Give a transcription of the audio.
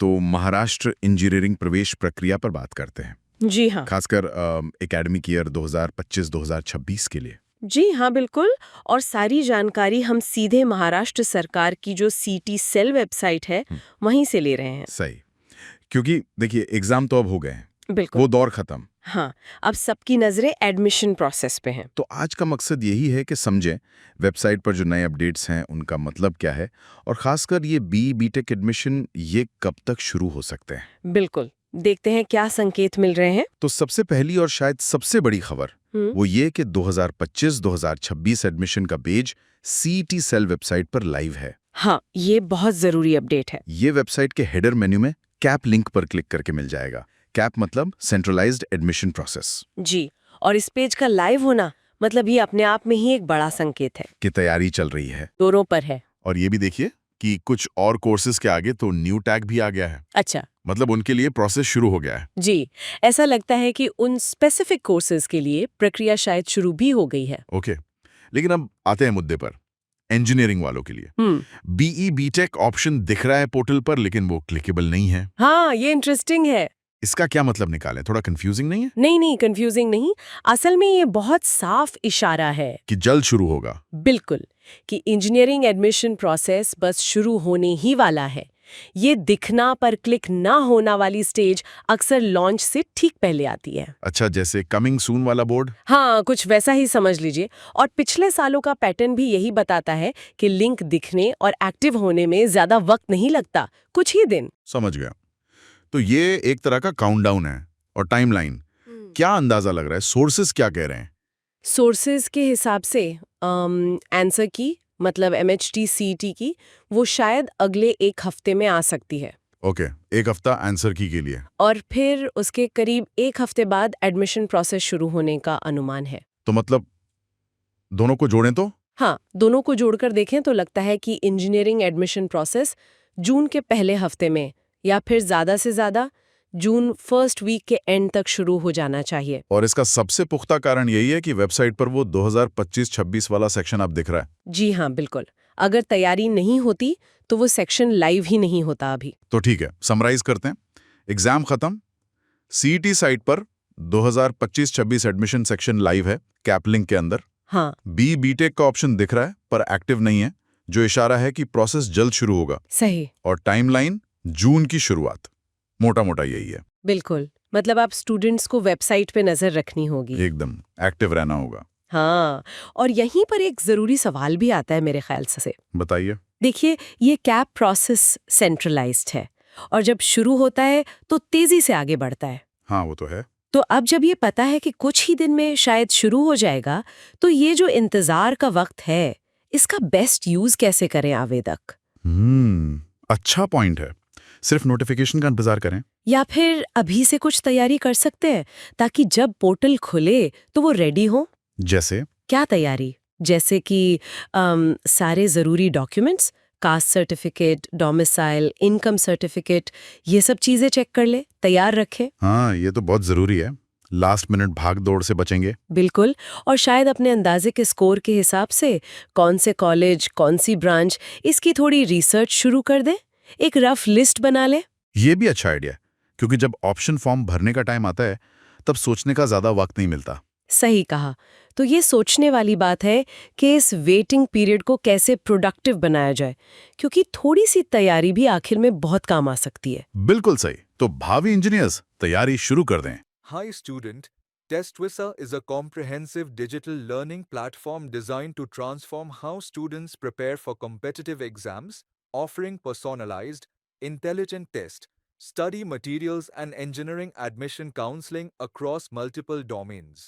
तो महाराष्ट्र इंजीनियरिंग प्रवेश प्रक्रिया पर बात करते हैं, जी हाँ। खासकर एकेडमिक ईयर 2025-2026 के लिए। जी हाँ, बिल्कुल। और सारी जानकारी हम सीधे महाराष्ट्र सरकार की जो सीटी सेल वेबसाइट है, हम्म, वहीं से ले रहे हैं। सही। क्योंकि देखिए एग्जाम तो अब हो गए हैं, बिल्कुल। वो दौर खत्म। हाँ, अब सबकी नजरें एडमिशन प्रोसेस पे हैं। तो आज का मकसद यही है कि समझें वेबसाइट पर जो नए अपडेट्स हैं उनका मतलब क्या है, और खासकर ये बीटेक एडमिशन ये कब तक शुरू हो सकते हैं। बिल्कुल। देखते हैं क्या संकेत मिल रहे हैं। तो सबसे पहली और शायद सबसे बड़ी खबर हम्म। वो ये कि 2025-2026 एडमिशन का पेज सीईटी सेल वेबसाइट पर लाइव है। हाँ, ये बहुत जरूरी अपडेट है। ये वेबसाइट के हेडर मेन्यू में कैप लिंक पर क्लिक करके मिल जाएगा। कैप मतलब सेंट्रलाइज्ड एडमिशन प्रोसेस। जी। और इस पेज का लाइव होना मतलब ये अपने आप में ही एक बड़ा संकेत है। की तैयारी चल रही है। दोनों पर है। और ये भी देखिए कि कुछ और कोर्सेज के आगे तो न्यू टैग भी आ गया है। अच्छा। मतलब उनके लिए प्रोसेस शुरू हो गया है। जी। ऐसा लगता है कि उन स्पेसिफिक कोर्सेज के लिए प्रक्रिया शायद शुरू भी हो गई है। ओके, लेकिन अब आते हैं मुद्दे पर। इंजीनियरिंग वालों के लिए बीटेक ऑप्शन दिख रहा है पोर्टल पर, लेकिन वो क्लिकेबल नहीं है। हाँ, ये इंटरेस्टिंग है। इसका क्या मतलब निकालें? थोड़ा कंफ्यूजिंग नहीं है? नहीं नहीं, कंफ्यूजिंग नहीं। असल में ये बहुत साफ इशारा है। कि जल्द शुरू होगा। बिल्कुल। कि इंजीनियरिंग एडमिशन प्रोसेस बस शुरू होने ही वाला है। ये दिखना पर क्लिक ना होना वाली स्टेज अक्सर लॉन्च से ठीक पहले आती है। अच्छा, जैसे कमिंग सून वाला बोर्ड। हाँ, कुछ वैसा ही समझ लीजिए। और पिछले सालों का पैटर्न भी यही बताता है कि लिंक दिखने और एक्टिव होने में ज्यादा वक्त नहीं लगता, कुछ ही दिन। समझ गया। तो ये एक तरह का काउंटडाउन है। और टाइमलाइन क्या अंदाजा लग रहा है? सोर्सेस क्या कह रहे हैं? सोर्सेज के हिसाब से आंसर की मतलब MHT CET की वो शायद अगले एक हफ्ते में आ सकती है। ओके, एक हफ्ता आंसर की के लिए। और फिर उसके करीब एक हफ्ते बाद एडमिशन प्रोसेस शुरू होने का अनुमान है। तो मतलब दोनों को जोड़ें तो हाँ, दोनों को जोड़कर देखें तो लगता है कि इंजीनियरिंग एडमिशन प्रोसेस जून के पहले हफ्ते में या फिर ज़्यादा से ज़्यादा जून फर्स्ट वीक के एंड तक शुरू हो जाना चाहिए। और इसका सबसे पुख्ता कारण यही है कि वेबसाइट पर वो 2025-26 वाला सेक्शन अब दिख रहा है। जी हाँ, बिल्कुल। अगर तैयारी नहीं होती तो वो सेक्शन लाइव ही नहीं होता अभी। तो ठीक है, समराइज करते हैं। एग्जाम खत्म, सीईटी साइट पर 2025-26 एडमिशन सेक्शन लाइव है कैप लिंक के अंदर। हाँ। बीटेक का ऑप्शन दिख रहा है पर एक्टिव नहीं है, जो इशारा है कि प्रोसेस जल्द शुरू होगा। सही। और टाइमलाइन जून की शुरुआत। मोटा मोटा यही है। बिल्कुल। मतलब आप स्टूडेंट्स को वेबसाइट पे नजर रखनी होगी। एकदम एक्टिव रहना होगा। हाँ। और यहीं पर एक जरूरी सवाल भी आता है मेरे ख्याल से। बताइए। देखिए, ये कैप प्रोसेस सेंट्रलाइज्ड है और जब शुरू होता है तो तेजी से आगे बढ़ता है। हाँ, वो तो है। तो अब जब ये पता है कि कुछ ही दिन में शायद शुरू हो जाएगा, तो ये जो इंतजार का वक्त है, इसका बेस्ट यूज कैसे करें आवेदक? अच्छा पॉइंट है। सिर्फ नोटिफिकेशन का इंतजार करें? या फिर अभी से कुछ तैयारी कर सकते हैं ताकि जब पोर्टल खुले तो वो रेडी हो? जैसे? क्या तैयारी? जैसे कि सारे ज़रूरी documents, caste certificate, domicile, income certificate, ये सब चीज़ें चेक कर ले, तैयार रखें। हाँ, ये तो बहुत जरूरी है। लास्ट मिनट भाग दौड़ से बचेंगे। बिल्कुल। और शायद अपने अंदाजे के स्कोर के हिसाब से कौन से कॉलेज, कौन सी ब्रांच, इसकी थोड़ी रिसर्च शुरू कर दें। एक रफ लिस्ट बना ले। ये भी अच्छा आइडिया है, क्योंकि जब ऑप्शन फॉर्म भरने का टाइम आता है तब सोचने का ज्यादा वक्त नहीं मिलता। सही कहा। तो ये सोचने वाली बात है कि इस वेटिंग पीरियड को कैसे प्रोडक्टिव बनाया जाए, क्योंकि थोड़ी सी तैयारी भी आखिर में बहुत काम आ सकती है। बिल्कुल सही। तो भावी इंजीनियर्स तैयारी शुरू कर दें। Hi student, TestVisa is a comprehensive digital learning platform designed to transform how students prepare for competitive exams, offering personalized, intelligent test, study materials and engineering admission counseling across multiple domains.